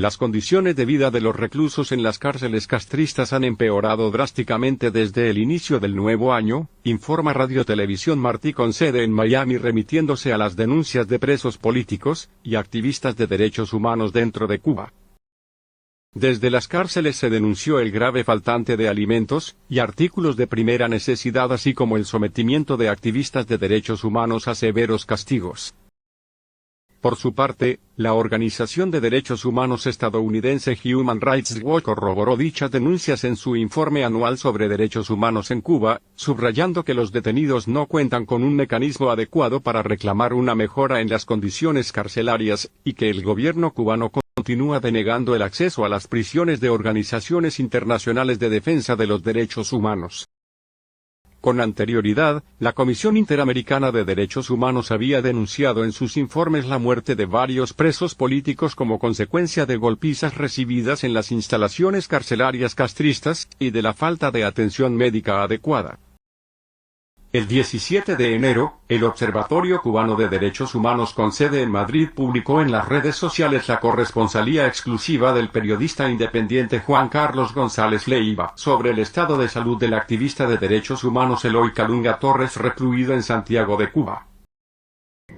Las condiciones de vida de los reclusos en las cárceles castristas han empeorado drásticamente desde el inicio del nuevo año, informa Radio Televisión Martí con sede en Miami, remitiéndose a las denuncias de presos políticos y activistas de derechos humanos dentro de Cuba. Desde las cárceles se denunció el grave faltante de alimentos y artículos de primera necesidad, así como el sometimiento de activistas de derechos humanos a severos castigos. Por su parte, la Organización de Derechos Humanos estadounidense Human Rights Watch corroboró dichas denuncias en su informe anual sobre derechos humanos en Cuba, subrayando que los detenidos no cuentan con un mecanismo adecuado para reclamar una mejora en las condiciones carcelarias, y que el gobierno cubano continúa denegando el acceso a las prisiones de organizaciones internacionales de defensa de los derechos humanos. Con anterioridad, la Comisión Interamericana de Derechos Humanos había denunciado en sus informes la muerte de varios presos políticos como consecuencia de golpizas recibidas en las instalaciones carcelarias castristas, y de la falta de atención médica adecuada. El 17 de enero, el Observatorio Cubano de Derechos Humanos con sede en Madrid publicó en las redes sociales la corresponsalía exclusiva del periodista independiente Juan Carlos González Leiva sobre el estado de salud del activista de derechos humanos Eloy Calunga Torres, recluido en Santiago de Cuba.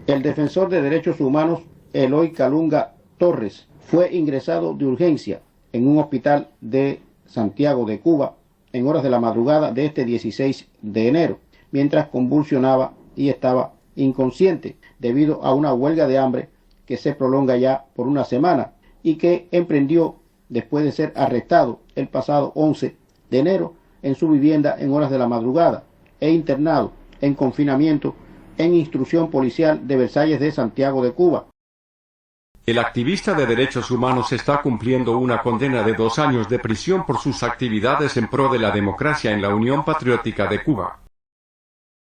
El defensor de derechos humanos Eloy Calunga Torres fue ingresado de urgencia en un hospital de Santiago de Cuba en horas de la madrugada de este 16 de enero. Mientras convulsionaba y estaba inconsciente debido a una huelga de hambre que se prolonga ya por una semana y que emprendió después de ser arrestado el pasado 11 de enero en su vivienda en horas de la madrugada e internado en confinamiento en instrucción policial de Versalles de Santiago de Cuba. El activista de derechos humanos está cumpliendo una condena de 2 años de prisión por sus actividades en pro de la democracia en la Unión Patriótica de Cuba.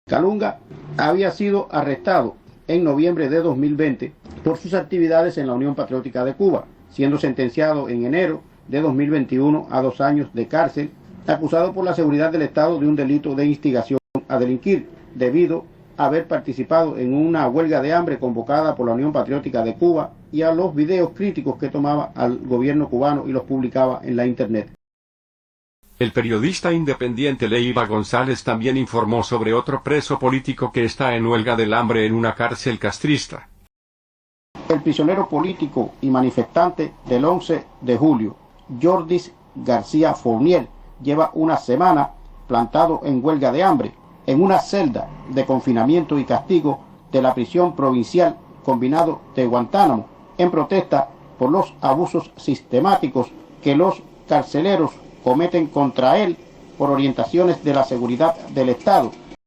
Calunga había sido arrestado en noviembre de 2020 por sus actividades en la Unión Patriótica de Cuba, siendo sentenciado en enero de 2021 a 2 años de cárcel, acusado por la seguridad del Estado de un delito de instigación a delinquir, debido a haber participado en una huelga de hambre convocada por la Unión Patriótica de Cuba y a los videos críticos que tomaba al gobierno cubano y los publicaba en la Internet. El periodista independiente Leiva González también informó sobre otro preso político que está en huelga del hambre en una cárcel castrista. El prisionero político y manifestante del 11 de julio, Jordis García Fournier, lleva una semana plantado en huelga de hambre en una celda de confinamiento y castigo de la prisión provincial combinado de Guantánamo, en protesta por los abusos sistemáticos que los carceleros cometen contra él por orientaciones de la seguridad del Estado